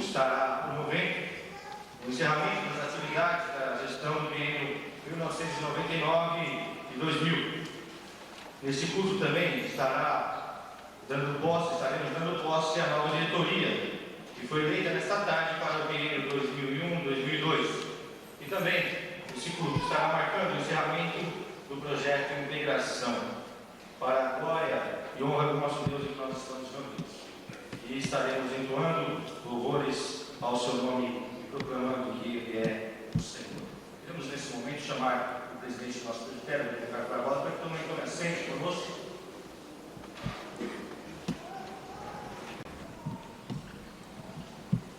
estará promovendo o encerramento das atividades da gestão do biênio 1999 e 2000. Nesse curso também estaremos dando posse à nova diretoria, que foi eleita nesta tarde para o biênio 2001-2002. E também, esse curso estará marcando o encerramento do projeto Integração, para a glória e honra do nosso Deus em que nós estamos reunidos. E estaremos entoando louvores ao seu nome e proclamando que Ele é o Senhor. Queremos nesse momento chamar o presidente do nosso presbitério, o Ricardo Barbosa, para que tome assento conosco.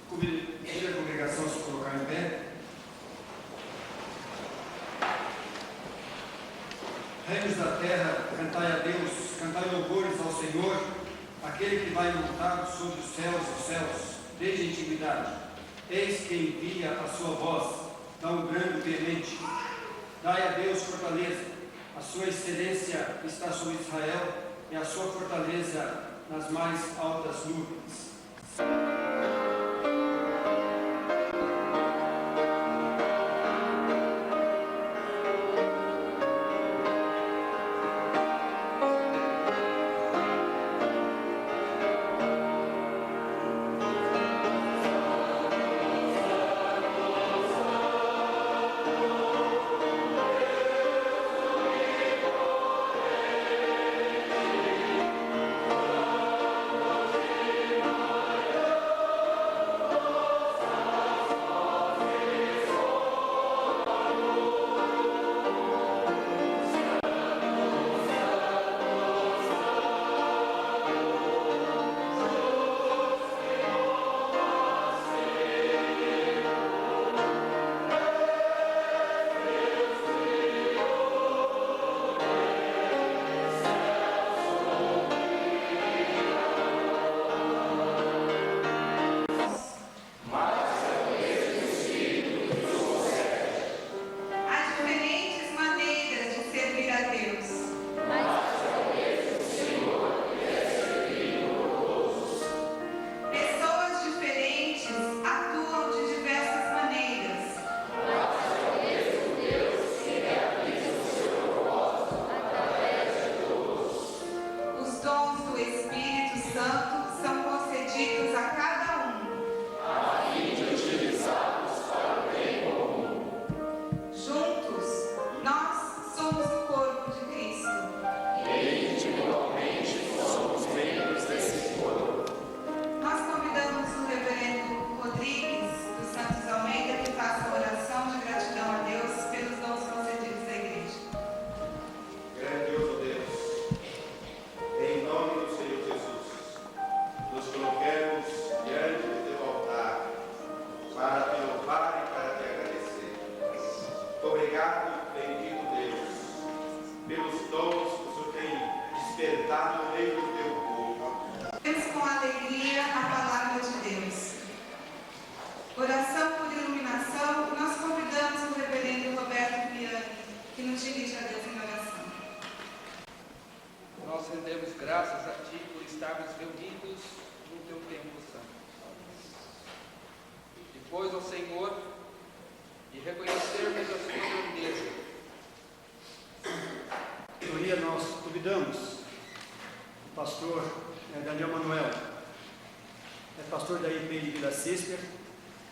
Convido a congregação a se colocar em pé. Reinos da terra, cantai a Deus, cantai louvores ao Senhor, aquele que vai montado sobre os céus dos céus, desde a antiguidade. Eis que envia a sua voz, tão grande e veemente. Dai a Deus fortaleza, a sua excelência está sobre Israel, e a sua fortaleza nas mais altas nuvens.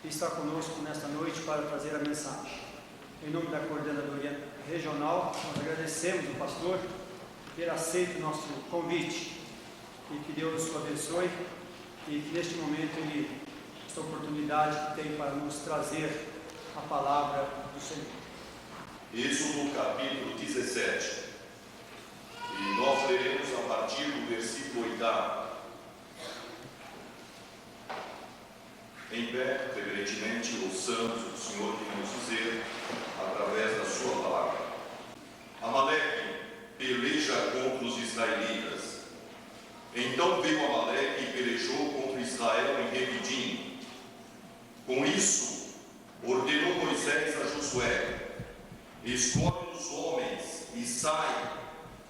Está conosco nesta noite para trazer a mensagem. Em nome da coordenadoria regional, nós agradecemos ao pastor por ter aceito o nosso convite e que Deus nos abençoe e que neste momento ele, esta oportunidade que tem para nos trazer a palavra do Senhor. Êxodo capítulo 17, e nós leremos a partir do versículo 8. Em pé, reverentemente, ouçamos o Senhor que nos dizer, através da sua palavra. Amaleque peleja contra os israelitas. Então veio Amaleque e pelejou contra Israel em Refidim. Com isso, ordenou Moisés a Josué: escolhe os homens e sai,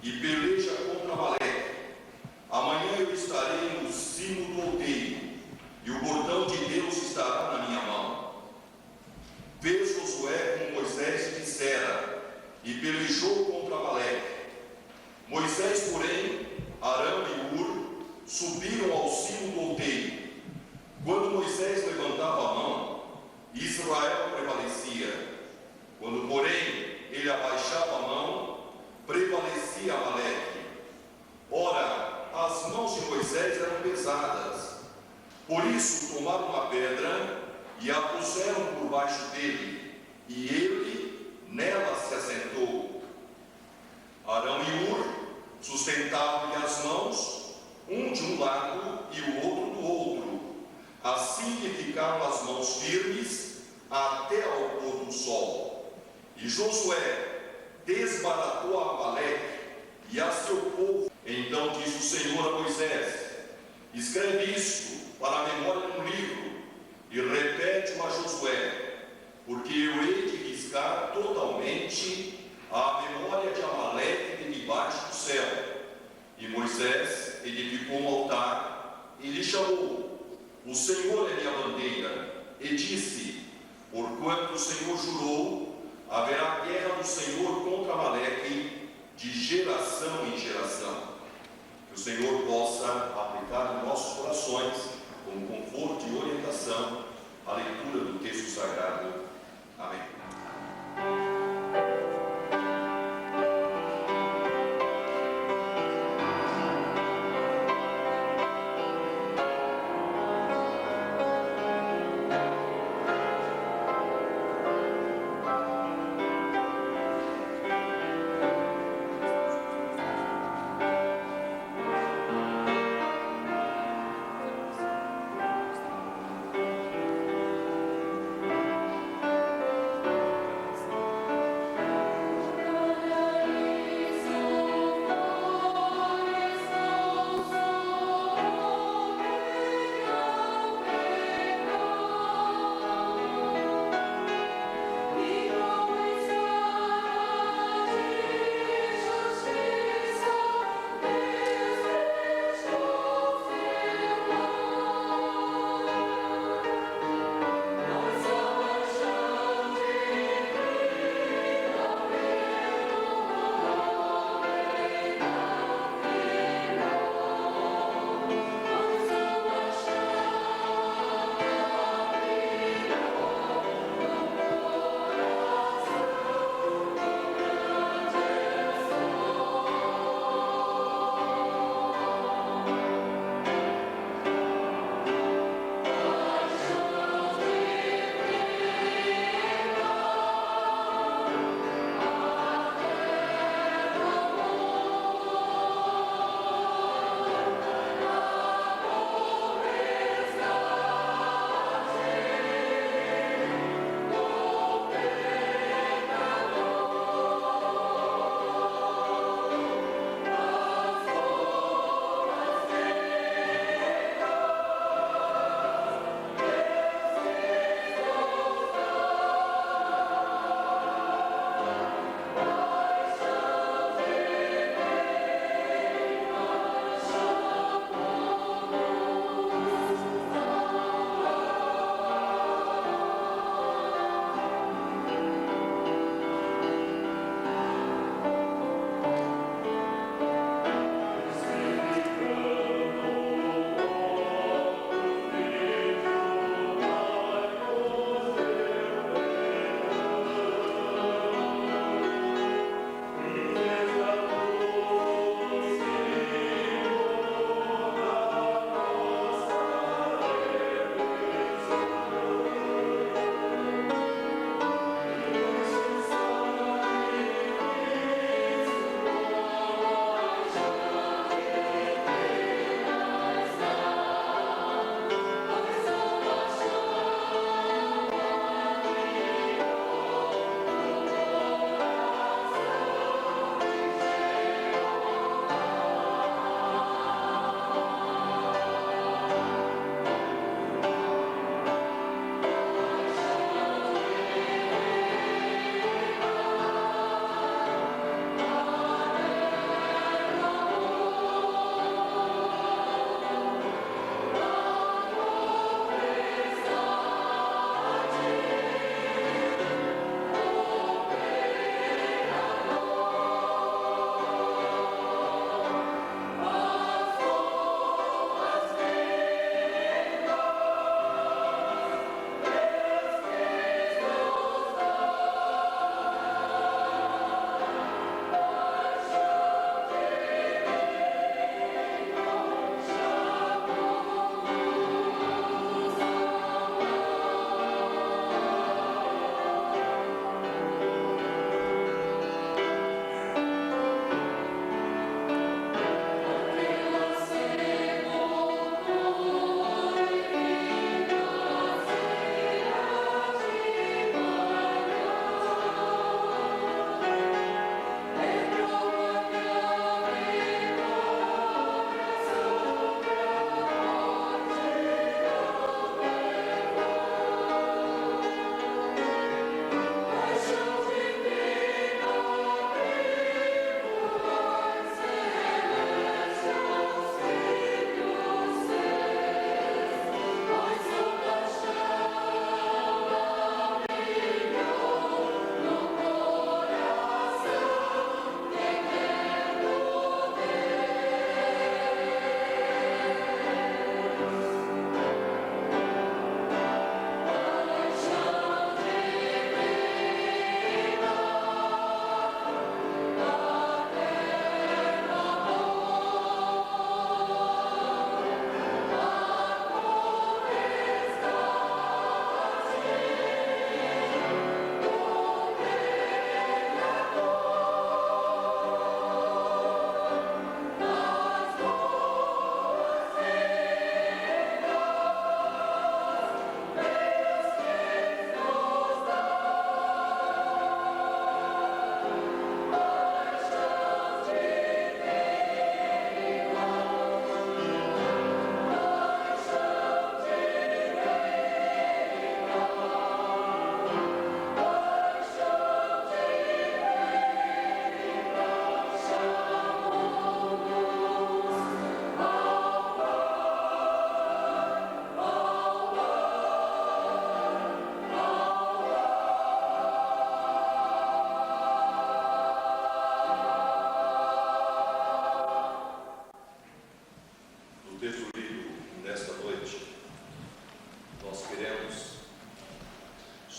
e peleja contra Amaleque. Amanhã eu estarei no cimo do outeiro, e o bordão de Deus está Moisés levantava a mão, Israel prevalecia. Quando, porém, ele abaixava a mão, prevalecia Amaleque. Ora, as mãos de Moisés eram pesadas. Por isso, tomaram uma pedra e a puseram por baixo dele, e ele nela se assentou. Arão e Hur sustentavam-lhe as mãos, um de um lado e o outro do outro. Assim que ficaram as mãos firmes até ao pôr do sol. E Josué desbaratou a Amaleque e a seu povo. Então disse o Senhor a Moisés: escreve isto para a memória no livro e repete-o a Josué, porque eu hei de riscar totalmente a memória de Amaleque de debaixo do céu. E Moisés edificou um altar e lhe chamou: o Senhor é minha bandeira. E disse: porquanto o Senhor jurou, haverá guerra do Senhor contra Amaleque de geração em geração. Que o Senhor possa aplicar em nossos corações, como conforto e orientação, a leitura do texto sagrado. Amém.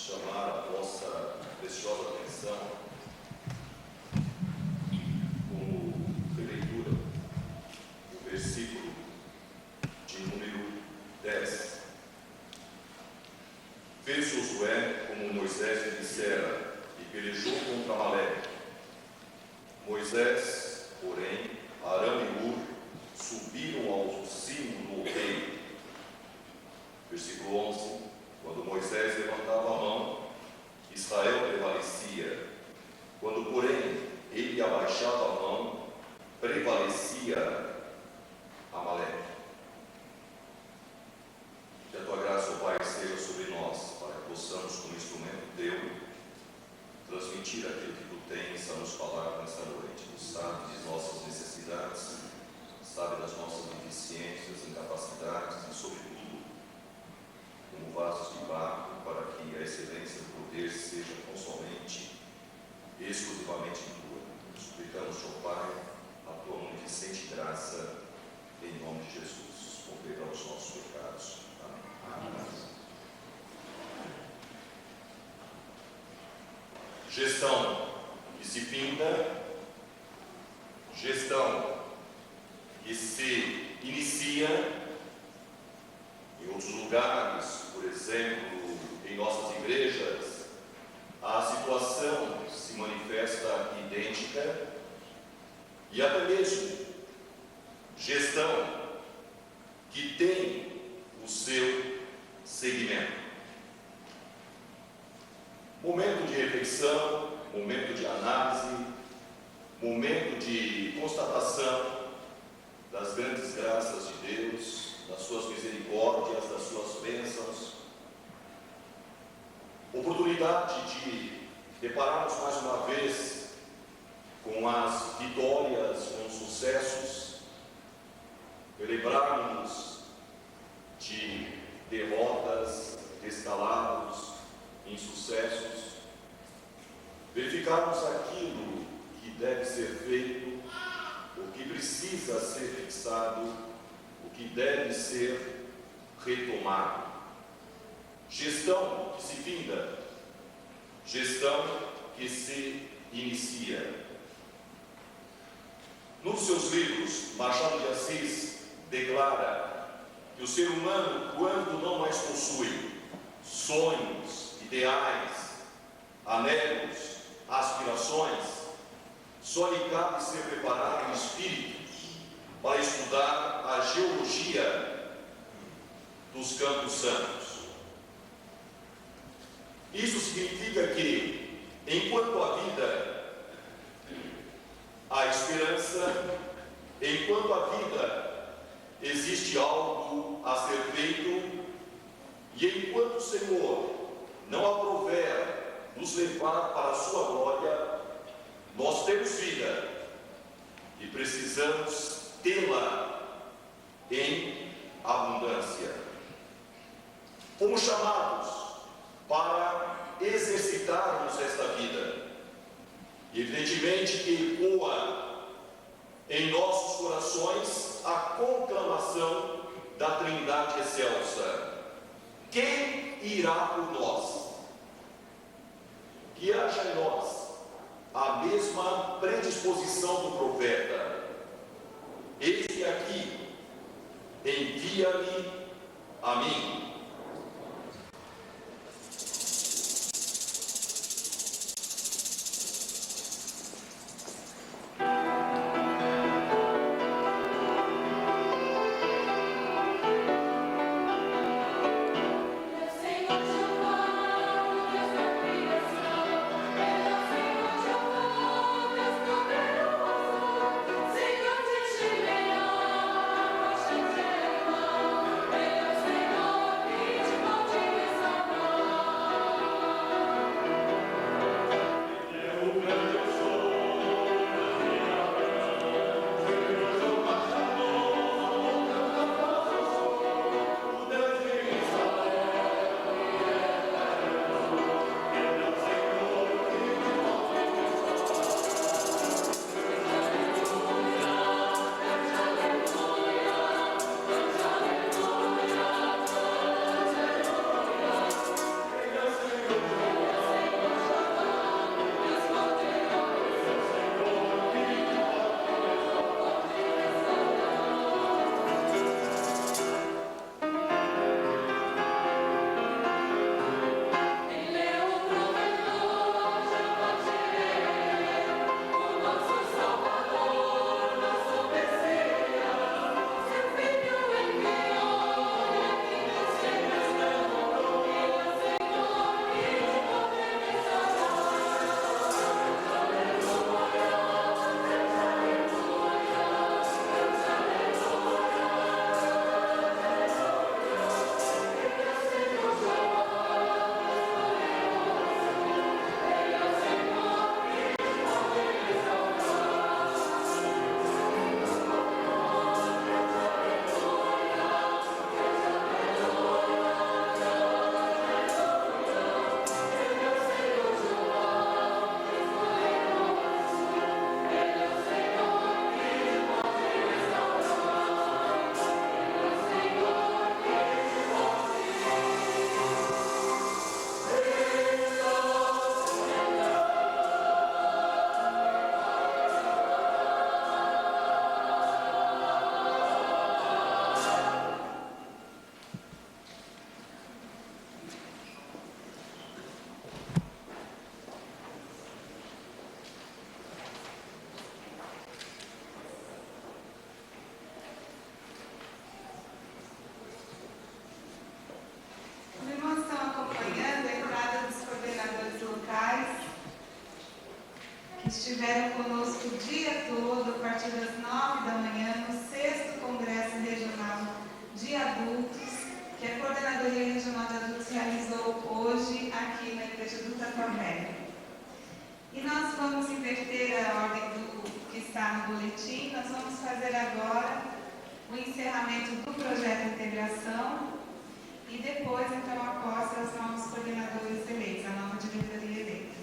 chamar a vossa preciosa atenção como releitura o versículo de número 10. Fez Josué como Moisés lhe dissera e pelejou contra Amaleque. Moisés, porém, Arão e Hur subiram ao cimo do outeiro. Versículo 11. Quando Moisés levantava a mão, Israel prevalecia. Quando, porém, ele abaixava a mão, prevalecia Amaleque. Que a tua graça, ó Pai, seja sobre nós, para que possamos, como instrumento teu, transmitir aquilo que tu tens a nos falar nesta noite. Tu sabes de nossas necessidades, sabe das nossas deficiências, incapacidades e, sobretudo, como vasos de barro, para que a excelência do poder seja tão somente, exclusivamente tua. Suplicamos, ó Pai, a tua munificente graça, em nome de Jesus, com perdão dos nossos pecados. Amém. Amém. Gestão que se finda, gestão que se inicia. Em outros lugares, por exemplo, em nossas igrejas, a situação se manifesta idêntica e até mesmo gestão que tem o seu segmento. Momento de reflexão, momento de análise, momento de constatação das grandes graças de Deus, das suas misericórdias, das suas bênçãos. Oportunidade de depararmos mais uma vez com as vitórias, com os sucessos, lembrarmos de derrotas, descalabros, insucessos, verificarmos aquilo que deve ser feito, o que precisa ser fixado, o que deve ser retomado. Gestão que se finda, gestão que se inicia. Nos seus livros, Machado de Assis declara que o ser humano, quando não mais possui sonhos, ideais, anélios, aspirações, só lhe cabe ser preparado em espírito para estudar a geologia dos Campos Santos. Isso significa que, enquanto há vida, há esperança, enquanto há vida, existe algo a ser feito, e enquanto o Senhor não aprover nos levar para a sua glória, nós temos vida e precisamos tê-la em abundância. Fomos chamados para exercitarmos esta vida. E evidentemente que ecoa em nossos corações a conclamação da Trindade excelsa: quem irá por nós? Que haja em nós a mesma predisposição do profeta: eis-me aqui, envia-me a mim. estiveram conosco o dia todo, a partir das 9 da manhã, no 6º Congresso Regional de Adultos, que a Coordenadoria Regional de Adultos realizou hoje aqui na Igreja do Tatuapé. E nós vamos inverter a ordem do que está no boletim. Nós vamos fazer agora o encerramento do projeto de integração e depois, então, a posse aos novos coordenadores eleitos, a nova diretoria eleita.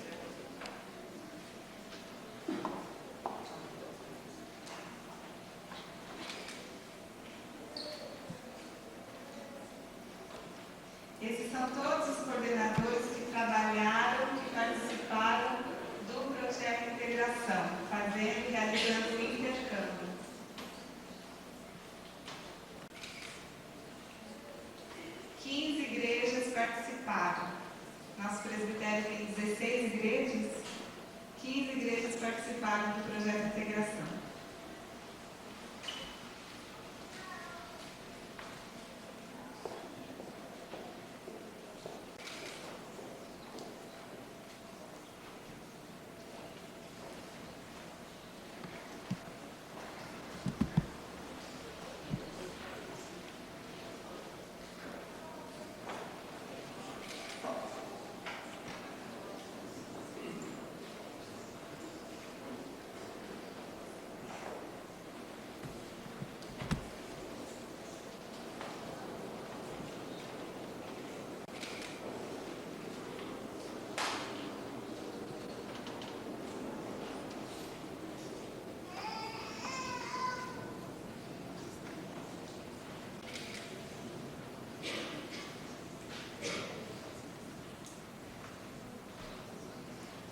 Esses são todos os coordenadores que trabalharam, que participaram do projeto de integração, fazendo e realizando o intercâmbio. 15 igrejas participaram. Nosso presbitério tem 16 igrejas. 15 igrejas participaram do projeto de integração.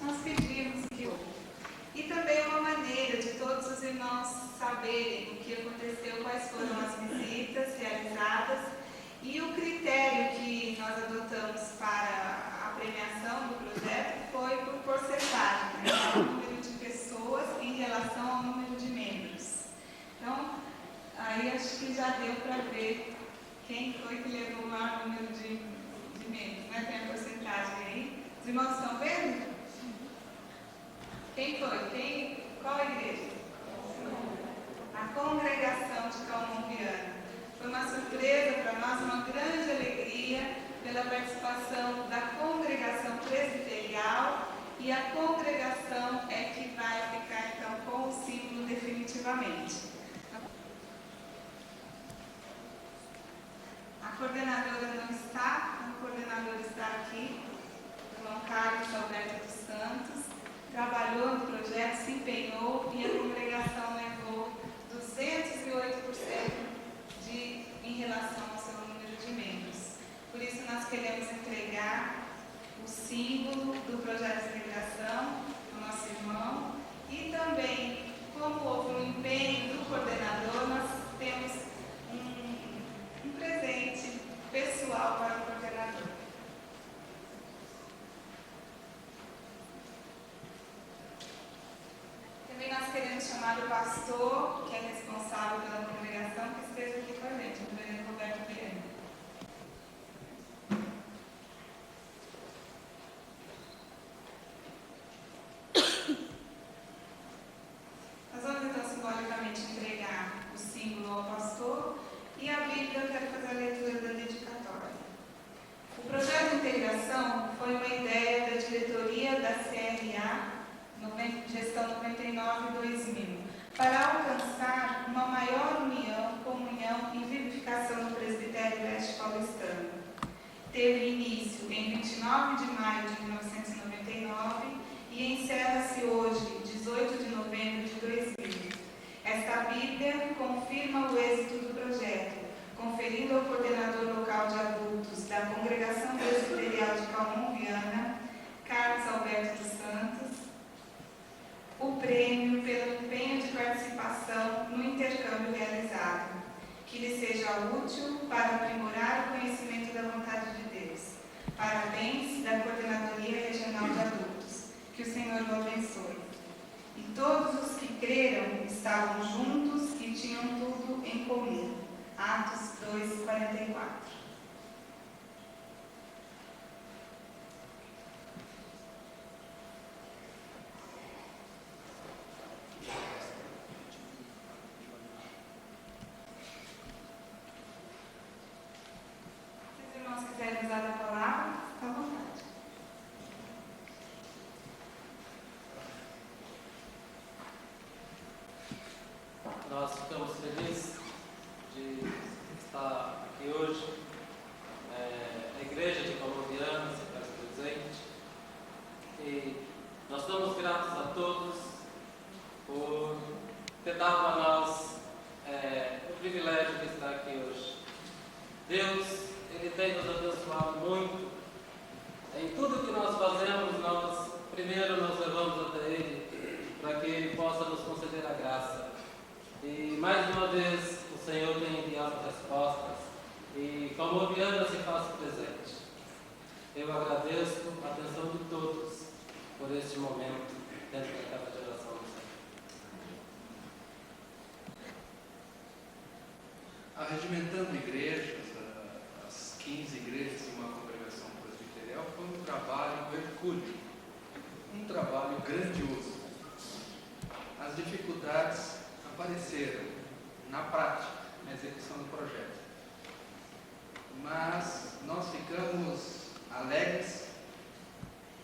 Nós pedimos que e também uma maneira de todos os irmãos saberem o que aconteceu, quais foram as visitas realizadas e o critério que nós adotamos para a premiação do projeto foi por porcentagem, né? O número de pessoas em relação ao número de membros. Então, aí acho que já deu para ver quem foi que levou o maior número de membros, né? Tem a porcentagem aí. Os irmãos estão vendo? Quem foi? Qual a igreja? A Congregação de Calmon Viana. Foi uma surpresa para nós, uma grande alegria pela participação da Congregação Presbiterial, e a congregação é que vai ficar então com o símbolo definitivamente. A coordenadora não está, o coordenador está aqui, o irmão Carlos Alberto dos Santos. Trabalhou no projeto, se empenhou e a congregação levou 208% em relação ao seu número de membros. Por isso, nós queremos entregar o símbolo do projeto de integração ao nosso irmão e também, como houve um empenho do coordenador, nós temos um presente pessoal para o coordenador. Também nós queremos chamar o pastor, que é responsável pela congregação, que esteja aqui com a gente, o reverendo Roberto Viana. Nós vamos então simbolicamente entregar o símbolo ao pastor e a Bíblia. Eu quero fazer a leitura da dedicatória. O projeto de integração foi uma ideia da diretoria da CRA, gestão 99-2000, para alcançar uma maior união, comunhão e vivificação do presbitério leste paulistano. Teve início em 29 de maio de 1999 e encerra-se hoje, 18 de novembro de 2000. Esta Bíblia confirma o êxito do projeto, conferindo ao coordenador local de adultos da Congregação Presbiterial de Calmon Viana, Carlos Alberto dos Santos, o prêmio pelo empenho de participação no intercâmbio realizado, que lhe seja útil para aprimorar o conhecimento da vontade de Deus. Parabéns da Coordenadoria Regional de Adultos. Que o Senhor o abençoe. E todos os que creram estavam juntos e tinham tudo em comum. Atos 2:44. Primeiro nós levamos até Ele para que Ele possa nos conceder a graça. E mais uma vez o Senhor tem enviado respostas e como o Viana se faz presente. Eu agradeço a atenção de todos por este momento dentro da casa de oração do Senhor. Arregimentando igrejas, as 15 igrejas e uma congregação presbiterial, foi um trabalho hercúleo, um trabalho grandioso. As dificuldades apareceram na prática, na execução do projeto. Mas nós ficamos alegres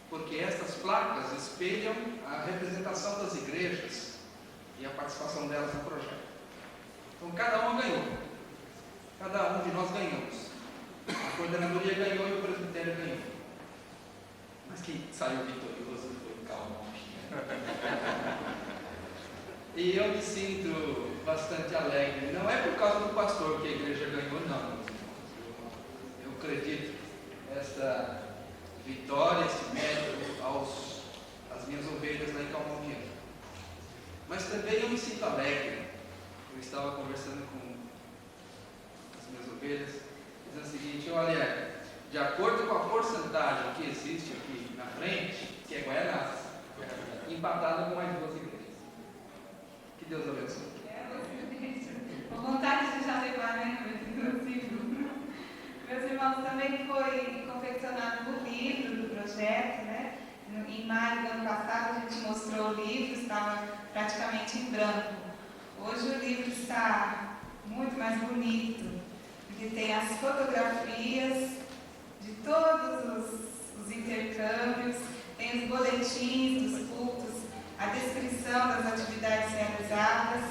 porque estas placas espelham a representação das igrejas e a participação delas no projeto. Então cada uma ganhou. Cada um de nós ganhamos. A coordenadoria ganhou e o presbitério ganhou. Mas quem saiu vitorioso foi o Calmon. E eu me sinto bastante alegre. Não é por causa do pastor que a igreja ganhou, não. Eu acredito esta vitória, esse mérito às minhas ovelhas lá em Calmon. Mas também eu me sinto alegre. Eu estava conversando com as minhas ovelhas, dizendo o seguinte: olha, de acordo com a porcentagem que existe aqui na frente, que é Guaianazes, empatada com mais duas igrejas. Que Deus abençoe. Com vontade de já levar, né? Meus irmãos, também foi confeccionado o livro do projeto, né? Em maio do ano passado a gente mostrou o livro, estava praticamente em branco. Hoje o livro está muito mais bonito, porque tem as fotografias de todos os intercâmbios, tem os boletins dos cultos, a descrição das atividades realizadas.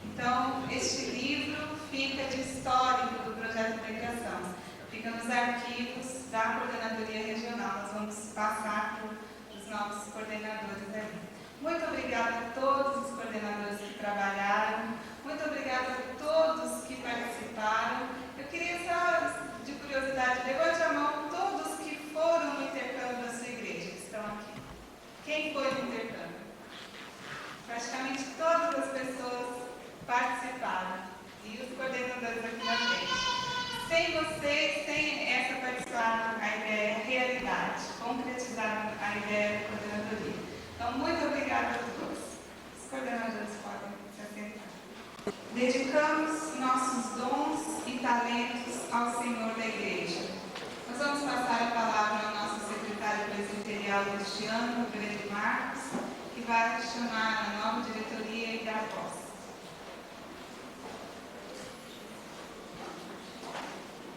Então, este livro fica de histórico do projeto de integração, fica nos arquivos da coordenadoria regional. Nós vamos passar para os novos coordenadores ali. Muito obrigada a todos os coordenadores que trabalharam, muito obrigada a todos que participaram. Eu queria só, de curiosidade, levante a mão todos que foram no intercâmbio da sua igreja, que estão aqui. Quem foi no intercâmbio? Praticamente todas as pessoas participaram, e os coordenadores aqui na frente. Sem vocês, sem essa participação, a ideia é realidade, concretizar a ideia da coordenadoria. Então, muito obrigada a todos. Os coordenadores podem se assentar. Dedicamos nossos dons e talentos ao Senhor da Igreja. Nós vamos passar a palavra ao nosso secretário presbiterial deste ano, o Reverendo Marcos, que vai chamar a nova diretoria e dar posse.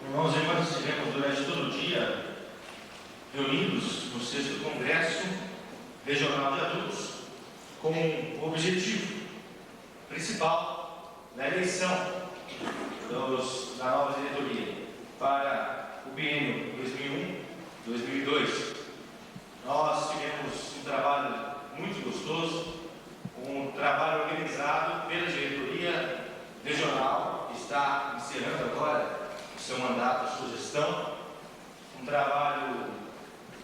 Irmãos e irmãs, estivemos durante todo o dia reunidos no 6º Congresso Regional de Adultos com o objetivo principal da eleição da nova diretoria para o biênio 2001-2002. Nós tivemos um trabalho muito gostoso, um trabalho organizado pela diretoria regional, que está encerrando agora o seu mandato, a sua gestão, um trabalho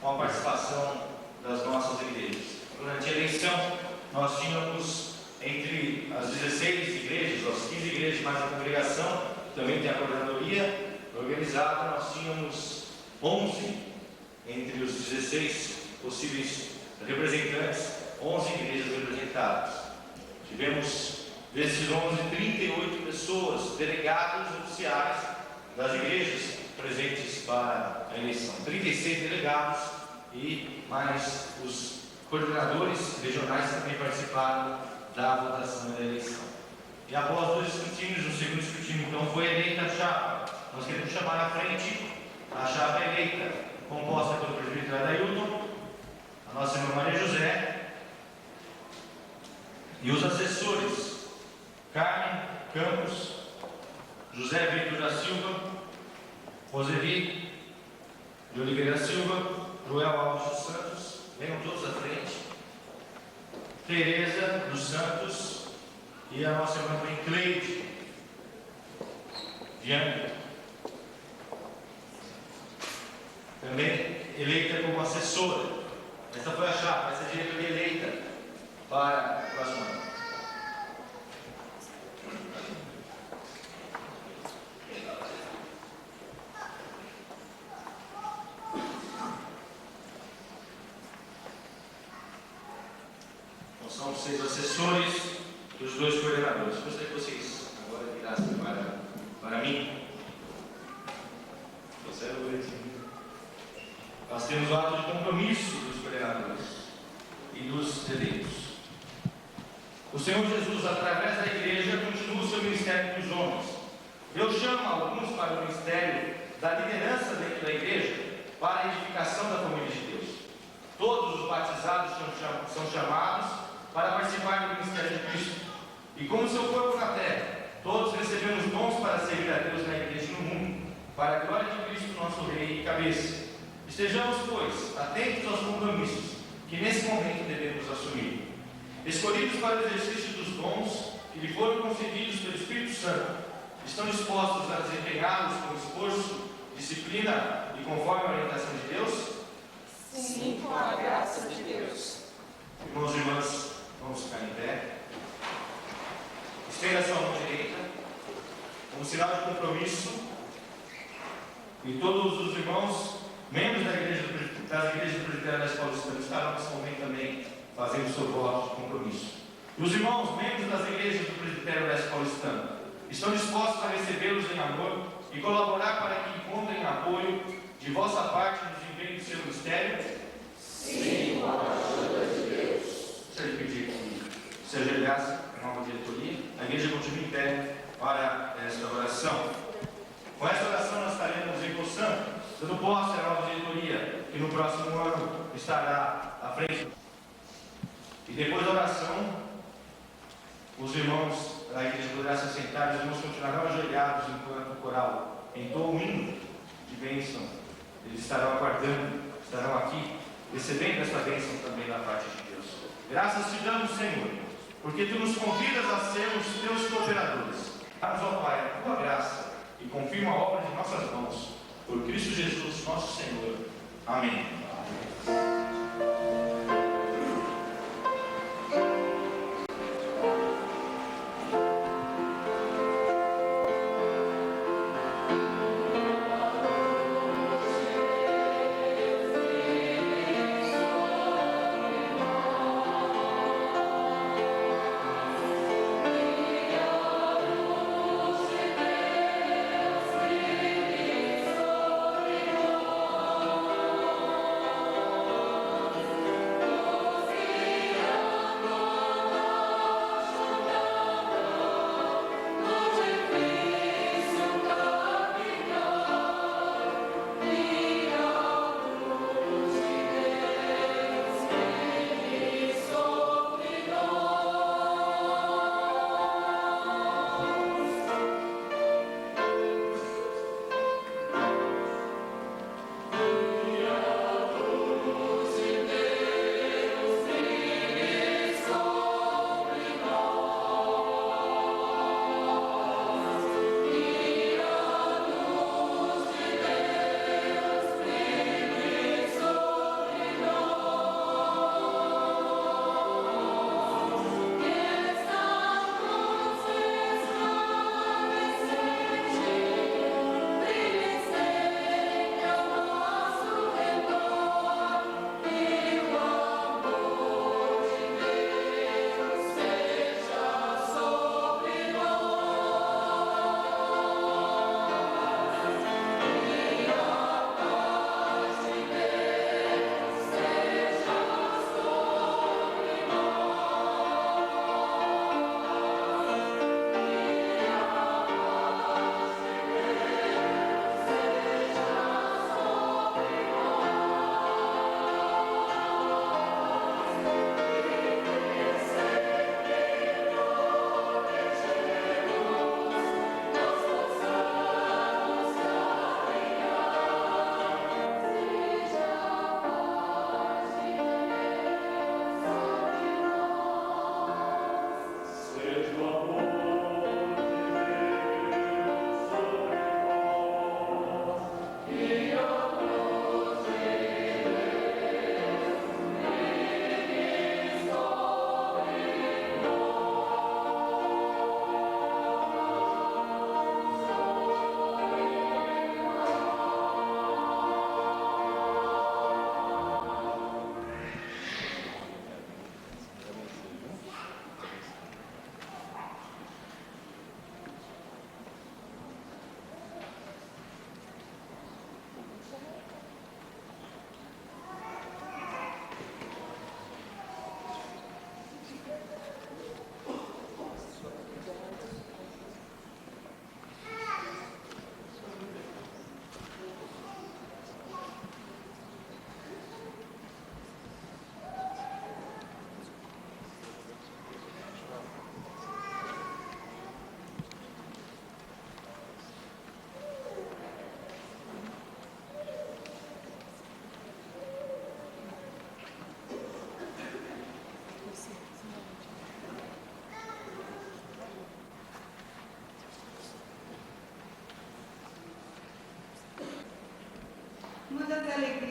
com a participação das nossas igrejas. Durante a eleição, nós tínhamos entre as 16 igrejas, as 15 igrejas mais a congregação, também tem a coordenadoria organizada, nós tínhamos 11 entre os 16 possíveis representantes, 11 igrejas representadas. Tivemos, desses 11, 38 pessoas, delegados oficiais das igrejas presentes para a eleição. 36 delegados e mais os coordenadores regionais também participaram da votação da eleição. E após 2 escrutínios, no segundo escrutínio, então, foi eleita a chapa. Nós queremos chamar à frente a chapa eleita, composta pelo presbítero Adailton, a nossa irmã Maria José, e os assessores, Carmen Campos, José Vitor da Silva, Roseli de Oliveira Silva, Joel Alves dos Santos, venham todos à frente, Tereza dos Santos e a nossa irmã Cleide Viana, também eleita como assessora Essa foi a chapa, essa diretoria eleita para o próximo ano. Então, são os 6 assessores e os 2 coordenadores. Gostaria que vocês agora virassem para mim. Nós temos o ato de compromisso dos coordenadores e dos eleitos. O Senhor Jesus, através da igreja, continua o seu ministério dos homens. Deus chama alguns para o ministério da liderança dentro da igreja, para a edificação da família de Deus. Todos os batizados são chamados para participar do ministério de Cristo. E como seu corpo na terra, todos recebemos dons para servir a Deus na igreja e no mundo, para a glória de Cristo, nosso Rei e cabeça. Estejamos, pois, atentos aos compromissos que nesse momento devemos assumir. Escolhidos para o exercício dos dons que lhe foram concedidos pelo Espírito Santo, estão dispostos a desempenhá-los com esforço, disciplina e conforme a orientação de Deus? Sim, com a graça de Deus. Irmãos e irmãs, vamos ficar em pé. Estenda a sua mão direita, como sinal de compromisso, e todos os irmãos, membros das igrejas presbiterianas paulistanas, estarão nesse momento também fazendo o seu voto de compromisso. E os irmãos, membros das igrejas do presbitério leste paulistano, estão dispostos a recebê-los em amor e colaborar para que encontrem apoio de vossa parte nos empenhos do seu ministério? Sim, com a ajuda de Deus. Gostaria de pedir que se ajoelhasse a nova diretoria, a igreja continue em pé para esta oração. Com esta oração nós estaremos empossando, dando posse à nova diretoria, que no próximo ano estará à frente. E depois da oração, os irmãos da igreja poderão se assentar, os irmãos continuarão ajoelhados enquanto o coral entoa o hino de bênção. Eles estarão aguardando, estarão aqui, recebendo esta bênção também da parte de Deus. Graças te damos, Senhor, porque tu nos convidas a sermos teus cooperadores. Dá-nos, ó Pai, a tua graça e confirma a obra de nossas mãos. Por Cristo Jesus, nosso Senhor. Amém.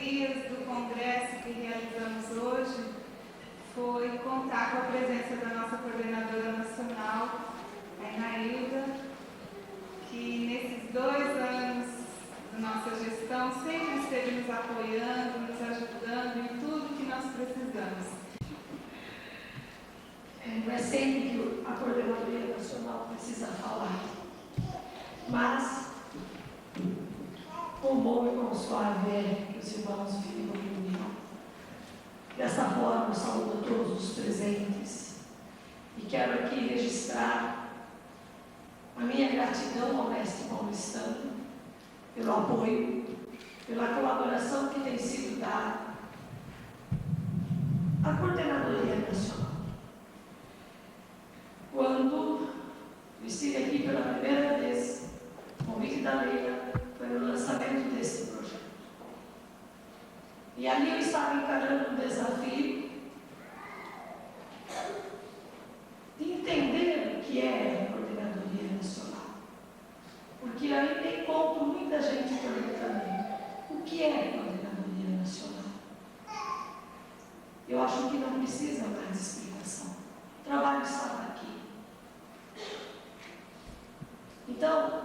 alegrias do congresso que realizamos hoje foi contar com a presença da nossa coordenadora nacional, a Inailda, que nesses 2 anos da nossa gestão sempre esteve nos apoiando, nos ajudando em tudo que nós precisamos. Não é sempre que a Coordenadoria Nacional precisa falar, mas o bom e consolável é que os irmãos vivam em união. Dessa forma, eu saúdo a todos os presentes e quero aqui registrar a minha gratidão ao mestre paulistano pelo apoio, pela colaboração que tem sido dada à Coordenadoria Nacional. Quando estive aqui pela primeira vez, o convite da Leila foi no lançamento desse projeto. E ali eu estava encarando um desafio de entender o que é a Coordenadoria Nacional. Porque ainda encontro muita gente perguntando o que é a Coordenadoria Nacional. Eu acho que não precisa mais explicação. O trabalho estava aqui. Então,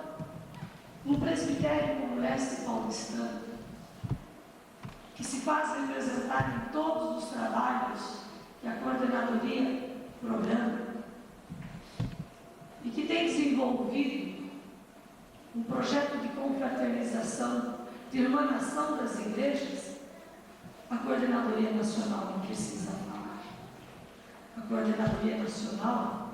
um presbitério como o mestre paulistano, que se faz representar em todos os trabalhos que a coordenadoria programa, e que tem desenvolvido um projeto de confraternização, de irmanação das igrejas, a Coordenadoria Nacional não precisa falar. A Coordenadoria Nacional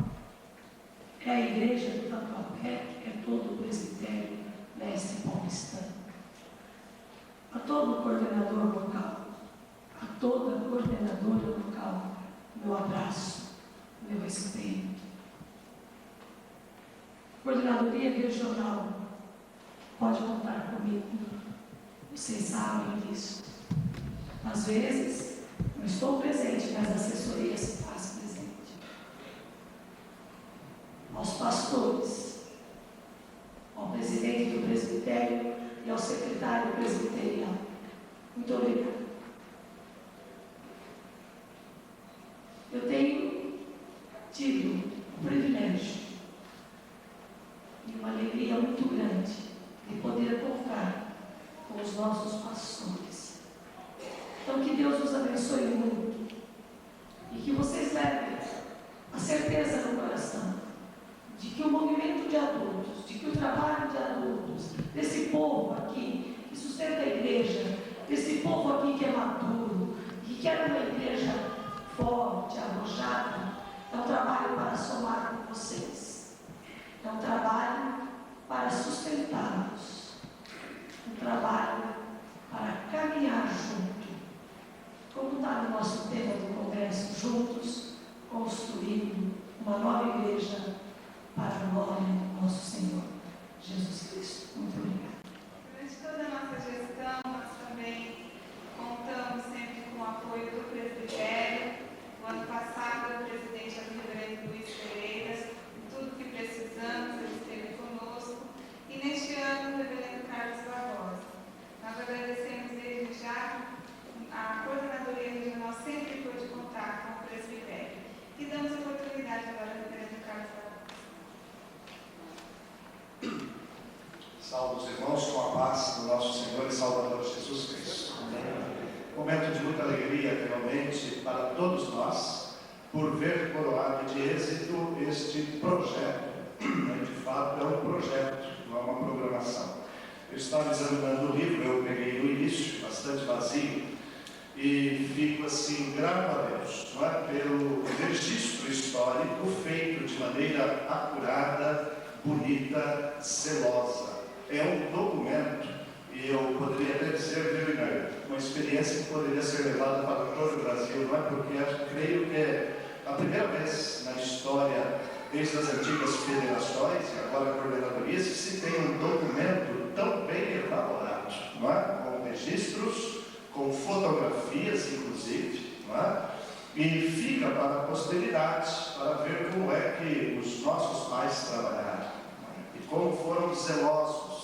é a igreja do Tatuapé, é todo o presbitério mestre paulistano. A todo coordenador local, a toda coordenadora local, meu abraço, meu respeito. Coordenadoria regional, pode contar comigo, vocês sabem disso. Às vezes, não estou presente, mas a assessoria se faz presente. Aos pastores, ao presidente do presbitério e ao secretário presbiterial. Muito obrigada. Eu tenho tido o privilégio e uma alegria muito grande de poder contar com os nossos pastores. Então, que Deus os abençoe muito e que vocês levem a certeza no coração de que o movimento de adultos, de que o trabalho de adultos, desse povo aqui que sustenta a igreja, desse povo aqui que é maduro, que quer uma igreja forte, arrojada, é um trabalho para somar com vocês, é um trabalho para sustentá-los, um trabalho para caminhar junto, como está no nosso tema do congresso, juntos, construindo uma nova igreja para a glória do nosso Senhor Jesus Cristo. Muito obrigada. Durante toda a nossa gestão, nós também contamos sempre com o apoio do presbitério. O ano passado, o presidente era o reverendo Luiz Pereira. Tudo que precisamos, ele esteve conosco. E neste ano, o reverendo Carlos Barbosa. Nós agradecemos desde já. A coordenadoria regional sempre pôde contar com o presbitério. E damos a oportunidade agora ao reverendo Carlos Barbosa. Salve os irmãos com a paz do nosso Senhor e Salvador Jesus Cristo. Momento de muita alegria, realmente, para todos nós, por ver coroado de êxito este projeto. De fato, é um projeto, não é uma programação. Eu estava examinando o livro, eu peguei no início, bastante vazio, e fico assim, grato a Deus, não é? Pelo registro histórico feito de maneira acurada, bonita, zelosa. É um documento, e eu poderia até dizer, uma experiência que poderia ser levada para todo o Brasil, não é? Porque eu creio que é a primeira vez na história, desde as antigas federações e agora a coordenadoria, que se tem um documento tão bem elaborado, não é? Com registros, com fotografias, inclusive, não é? E fica para a posteridade, para ver como é que os nossos pais trabalharam, e como foram zelosos,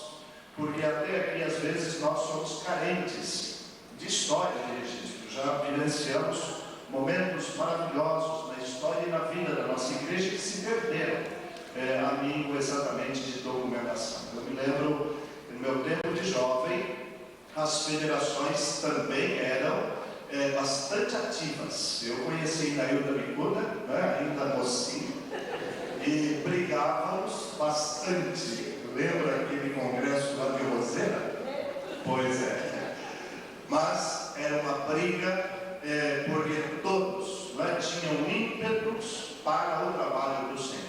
porque até aqui às vezes nós somos carentes de história de registro. Já vivenciamos momentos maravilhosos na história e na vida da nossa igreja que se perderam a língua exatamente de documentação. Eu me lembro, no meu tempo de jovem, as federações também eram bastante ativas. Eu conheci Inailda Bicuda, ainda mocinho, e brigávamos bastante. Lembra aquele congresso lá de Roseira? Pois é. Mas era uma briga porque todos tinham ímpetos para o trabalho do Senhor.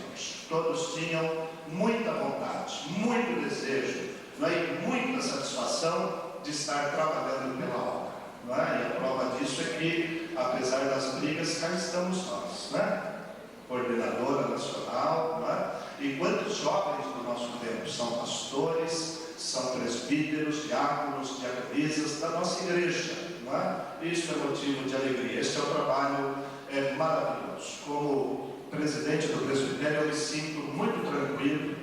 Todos tinham muita vontade, muito desejo, e muita satisfação de estar trabalhando pela obra. E a prova disso é que, apesar das brigas, cá estamos nós, coordenadora nacional, e quantos jovens do nosso tempo são pastores, são presbíteros, diáconos, diaconisas da nossa igreja, Isso é motivo de alegria. Este é um trabalho maravilhoso. Como presidente do presbitério, eu me sinto muito tranquilo,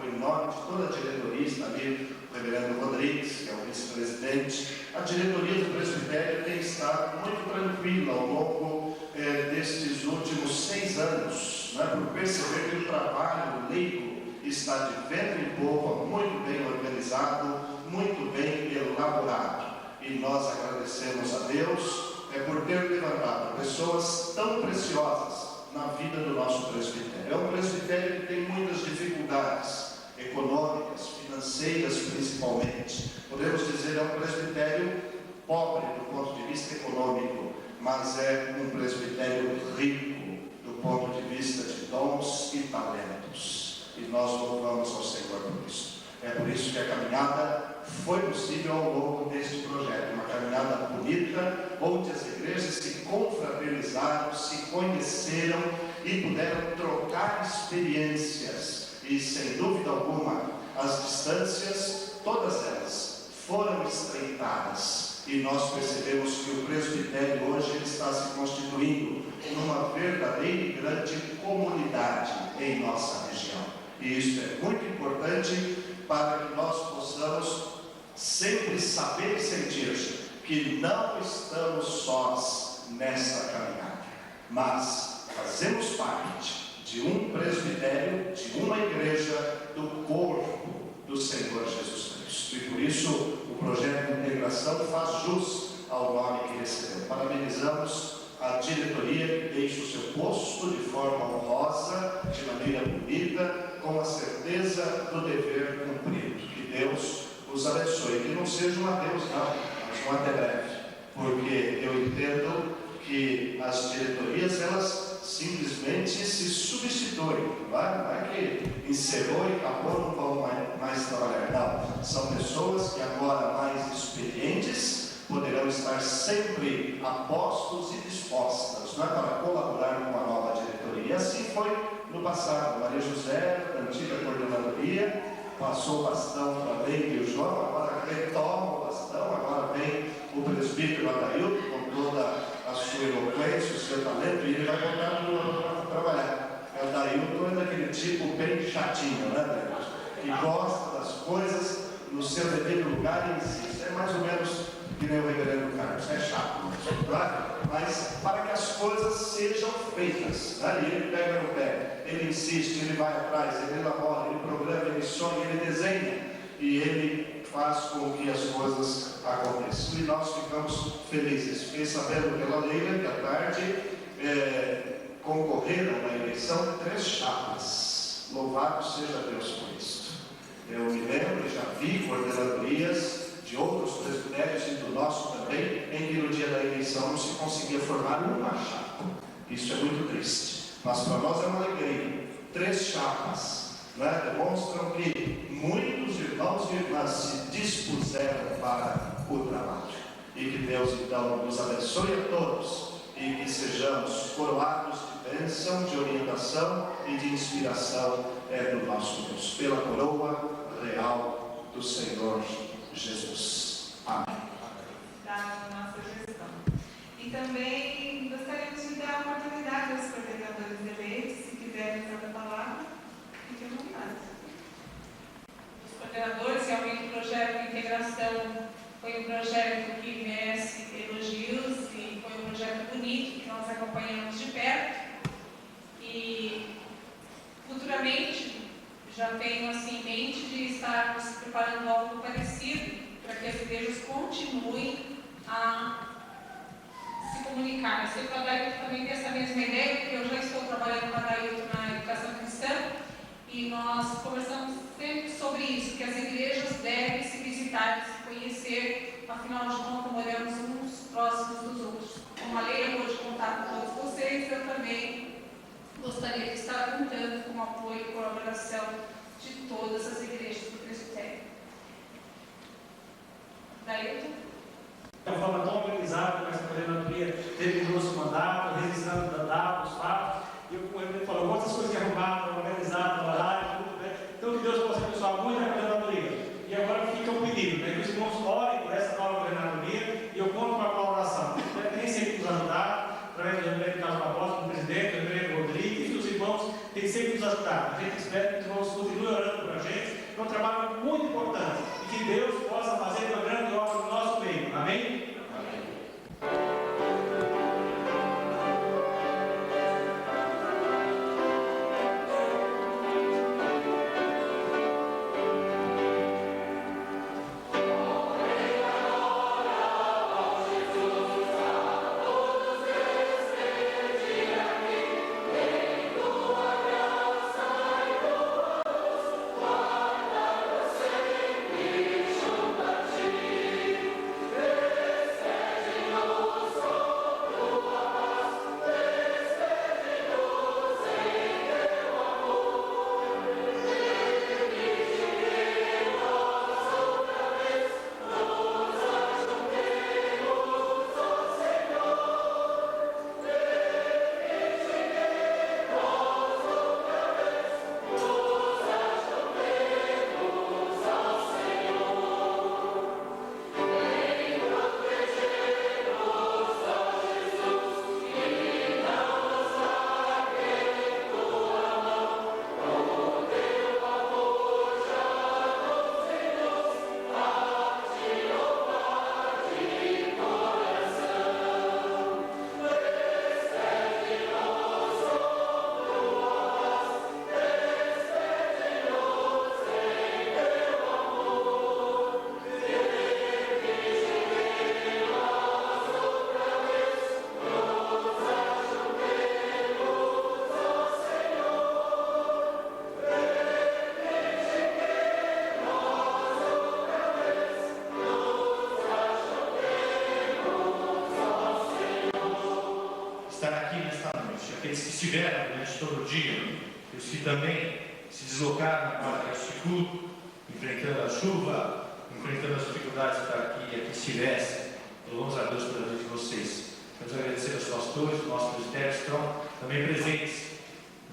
em nome de toda a diretoria. Está ali o reverendo Rodrigues, que é o vice-presidente. A diretoria do presbitério tem estado muito tranquila ao longo destes últimos 6 anos, por perceber que o trabalho leigo está de vento em popa, muito bem organizado, muito bem elaborado. E nós agradecemos a Deus por ter levantado pessoas tão preciosas na vida do nosso presbitério. É um presbitério que tem muitas dificuldades econômicas, financeiras principalmente. Podemos dizer, é um presbitério pobre do ponto de vista econômico, mas é um presbitério rico do ponto de vista de dons e talentos. E nós louvamos ao Senhor por isso. É por isso que a caminhada foi possível ao longo deste projeto. Uma caminhada bonita, onde as igrejas se confraternizaram, se conheceram e puderam trocar experiências. E, sem dúvida alguma, as distâncias, todas elas, foram estreitadas. E nós percebemos que o presbitério hoje está se constituindo numa verdadeira e grande comunidade em nossa região. E isso é muito importante para que nós possamos sempre saber e sentir que não estamos sós nessa caminhada, mas fazemos parte de um presbitério, de uma igreja, do corpo do Senhor Jesus Cristo. E por isso o projeto de integração faz jus ao nome que recebeu. Parabenizamos a diretoria que deixa o seu posto de forma honrosa, de maneira bonita, com a certeza do dever cumprido. Que Deus os abençoe. Que não seja um adeus, não, mas um até breve. Porque eu entendo que as diretorias, elas simplesmente se substituem. Não é que encerrou e acabou, não vão mais trabalhar. Não. São pessoas que agora mais experientes poderão estar sempre a postos e dispostas para colaborar com a nova diretoria. E assim foi no passado. Maria José, da antiga coordenadoria, passou o bastão para Leite e o João, agora retoma o bastão, agora vem o presbítero Adailton com toda a sua eloquência, o seu talento, e ele vai botar para trabalhar. O Adailton é daquele tipo bem chatinho, Adailton? Que gosta das coisas no seu devido lugar e insiste. É mais ou menos que nem o reverendo Carlos, é chato, mas para que as coisas sejam feitas, e ele pega no pé, ele insiste, ele vai atrás, ele elabora, ele programa, ele sonha, ele desenha, e ele faz com que as coisas aconteçam. E nós ficamos felizes. Fiquei sabendo pela Leila que à tarde concorreram na eleição 3 chapas. Louvado seja Deus por isso. Eu me lembro, já vi coordenadorias de outros presbitérios e do nosso também, em que no dia da eleição não se conseguia formar uma chapa. Isso é muito triste. Mas para nós é uma alegria. 3 chapas demonstram que muitos irmãos e irmãs se dispuseram para o trabalho. E que Deus então nos abençoe a todos e que sejamos coroados de bênção, de orientação e de inspiração do nosso Deus, pela coroa real do Senhor Jesus. Amém. Da nossa gestão. E também gostaríamos de dar a oportunidade aos coordenadores eleitos, se quiserem usar a palavra, fiquem à vontade. Os coordenadores, realmente o projeto de integração foi um projeto que merece elogios e foi um projeto bonito que nós acompanhamos de perto. E futuramente já tenho assim em mente de estarmos preparando algo parecido para que as igrejas continuem a se comunicar. Eu sei que o Adailton também tem essa mesma ideia, porque eu já estou trabalhando com o Adailton na educação cristã e nós conversamos sempre sobre isso, que as igrejas devem se visitar, se conhecer, afinal de contas moramos uns próximos dos outros. Como a Leila pôde contar com todos vocês, eu também gostaria de estar contando com o apoio e colaboração de todas as igrejas do presbitério. Adailton? De uma forma tão organizada, como essa coordenadoria terminou seu mandato, registrando dados, fatos, e como ele falou, muitas coisas que arrumaram, organizaram, trabalharam, tudo, né? Então, que Deus possa abençoar muito a coordenadoria. E agora fica o pedido, né? Que os irmãos orem por essa nova coordenadoria e eu conto com a colaboração. Nem sempre nos ajudar, através do reverendo Carlos Barbosa, do presidente, do reverendo Rodrigues, e os irmãos têm sempre nos ajudado. A gente espera que os irmãos continuem orando por a gente. É um trabalho muito importante e que Deus possa fazer uma grande obra no nosso meio. Amém? Aqueles que estiveram durante todo o dia, e os que também se deslocaram para este culto, enfrentando a chuva, enfrentando as dificuldades para que aqui estivesse. Louvamos a Deus pela vida de vocês. Queremos agradecer aos pastores do nosso presbitério que estão também presentes.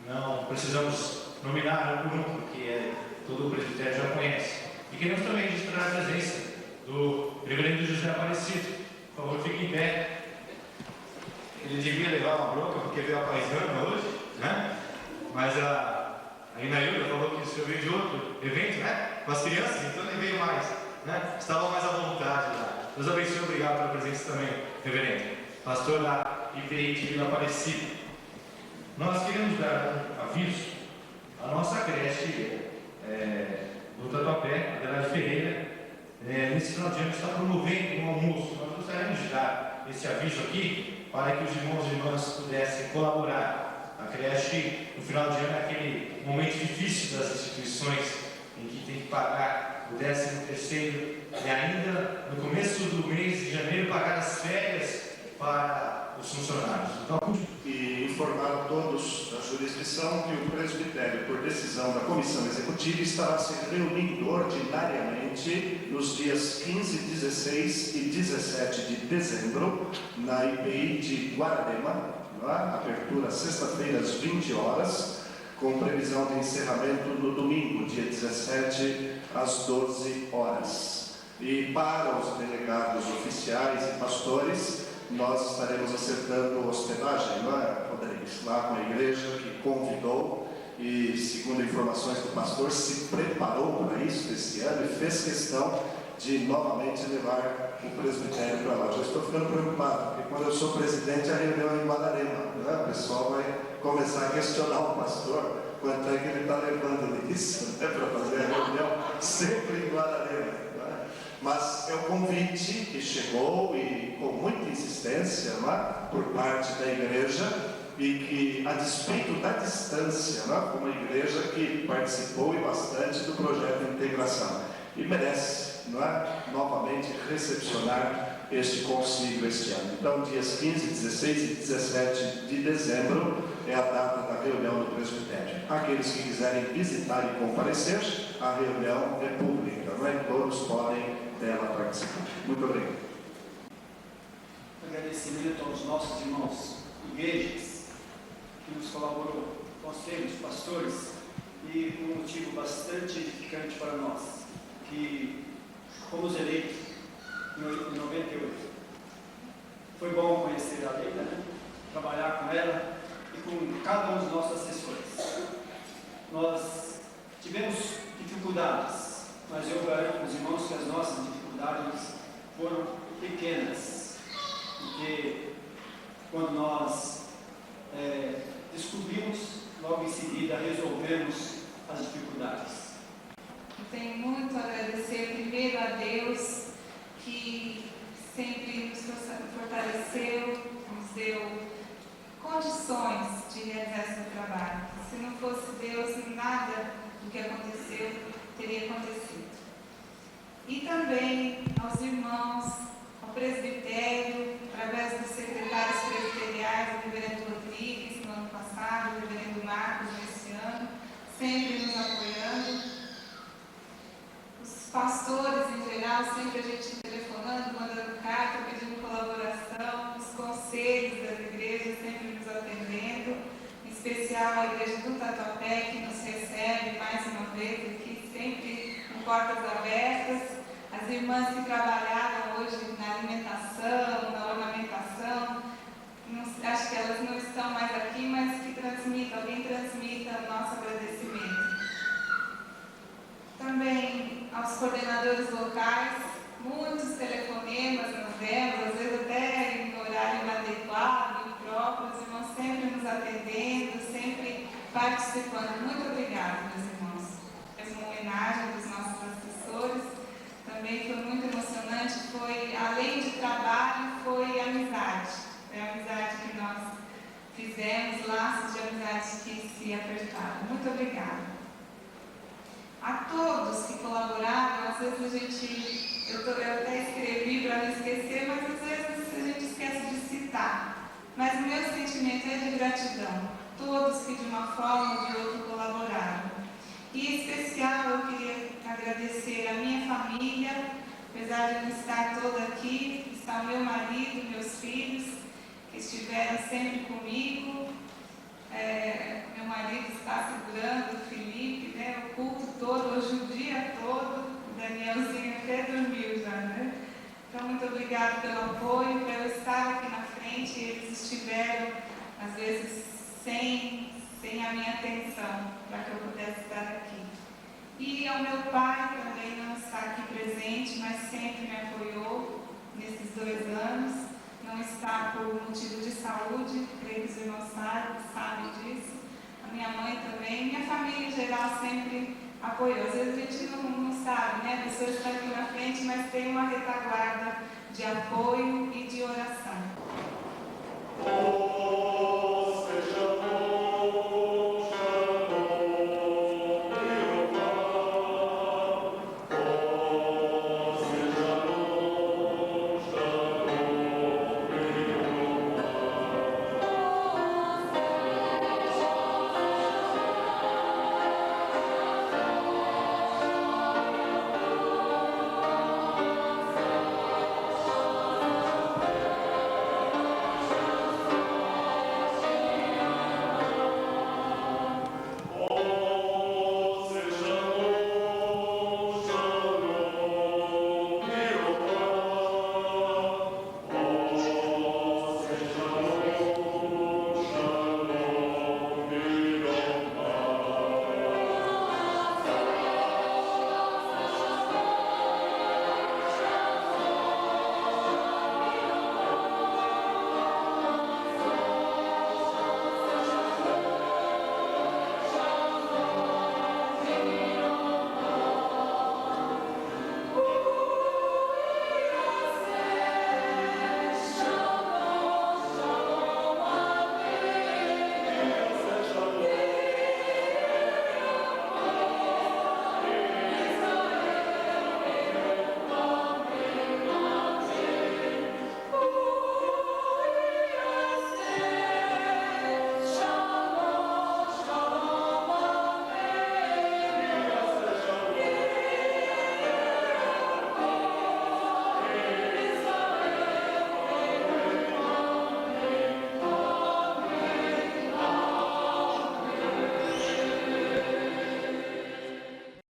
Não precisamos nominar algum, porque todo o presbitério já conhece. E queremos também registrar a presença do reverendo José Aparecido. Por favor, fique em pé. Ele devia levar uma bronca porque veio a paisana hoje, né? Mas a Inailda falou que o senhor veio de outro evento, né? Com as crianças, então nem veio mais, né? Estava mais à vontade lá. Deus abençoe, obrigado pela presença também, reverendo. Pastor da IPI de Vila Aparecida. Nós queremos dar um aviso. A nossa creche do Tatuapé, Adelaide Ferreira, nesse final de ano está promovendo um almoço. Nós gostaríamos de dar esse aviso aqui, para que os irmãos e irmãs pudessem colaborar. A creche, no final de ano, é aquele momento difícil das instituições, em que tem que pagar o 13º e ainda, no começo do mês de janeiro, pagar as férias para os funcionários. Então, e informar a todos da jurisdição que o presbitério, por decisão da comissão executiva, estará se reunindo ordinariamente nos dias 15, 16 e 17 de dezembro, na IPI de Guararema, abertura sexta-feira às 20 horas, com previsão de encerramento no domingo, dia 17, às 12 horas. E para os delegados oficiais e pastores, nós estaremos acertando hospedagem, não é, Rodrigues? Lá com a igreja que convidou e, segundo informações do pastor, se preparou para isso este ano e fez questão de novamente levar o presbitério para lá. Já estou ficando preocupado, porque quando eu sou presidente, a reunião é em Guararema, né? O pessoal vai começar a questionar o pastor quanto é que ele está levando isso, né? Para fazer a reunião sempre em Guararema. Né? Mas é um convite que chegou e com muita insistência, né? Por parte da igreja, e que, a despeito da distância, né? Uma igreja que participou e bastante do projeto de integração e merece, não é? Novamente recepcionar este concílio este ano. Então, dias 15, 16 e 17 de dezembro é a data da reunião do presbitério. Aqueles que quiserem visitar e comparecer, a reunião é pública, não é? Todos podem dela participar. Muito obrigado. Agradecimento aos nossos irmãos igrejas que nos colaborou, conselhos, pastores, e um motivo bastante edificante para nós, que fomos eleitos em 98. Foi bom conhecer a Leila, né? Trabalhar com ela e com cada um dos nossos assessores. Nós tivemos dificuldades, mas eu garanto aos irmãos que as nossas dificuldades foram pequenas, porque quando nós descobrimos, logo em seguida resolvemos as dificuldades. Eu tenho muito a agradecer primeiro a Deus, que sempre nos fortaleceu, nos deu condições de realizar esse trabalho. Se não fosse Deus, nada do que aconteceu teria acontecido. E também aos irmãos, ao presbitério, através dos secretários presbiteriais, o reverendo Rodrigues, no ano passado, o reverendo Marcos, nesse ano, sempre nos apoiando. Os pastores, em geral, sempre a gente telefonando, mandando carta, pedindo colaboração, os conselhos das igrejas sempre nos atendendo, em especial a igreja do Tatuapé, que nos recebe mais uma vez aqui, sempre com portas abertas, as irmãs que trabalharam hoje na alimentação, na ornamentação, acho que elas não estão mais aqui, mas que alguém transmita o nosso agradecimento. Também aos coordenadores locais, muitos telefonemas nós demos, às vezes até em horário inadequado, impróprio, os irmãos sempre nos atendendo, sempre participando. Muito obrigada, meus irmãos. Essa uma homenagem dos nossos assessores. Também foi muito emocionante, foi, além de trabalho, foi amizade. Foi a amizade que nós fizemos, laços de amizade que se apertaram. Muito obrigada. A todos que colaboraram, às vezes a gente, eu até escrevi para não esquecer, mas às vezes a gente esquece de citar. Mas o meu sentimento é de gratidão. Todos que de uma forma ou de outra colaboraram. E em especial eu queria agradecer a minha família, apesar de não estar toda aqui, está o meu marido, meus filhos, que estiveram sempre comigo. Meu marido está segurando o Felipe, né, o culto todo, hoje o dia todo, o Danielzinho até dormiu já, né? Então, muito obrigada pelo apoio, por eu estar aqui na frente, eles estiveram, às vezes, sem a minha atenção, para que eu pudesse estar aqui. E ao meu pai, também não está aqui presente, mas sempre me apoiou nesses 2 anos. Não está por motivo de saúde, creio que os irmãos sabem disso. A minha mãe também, minha família em geral sempre apoiou. Às vezes a gente não sabe, né? A pessoa está aqui na frente, mas tem uma retaguarda de apoio e de oração.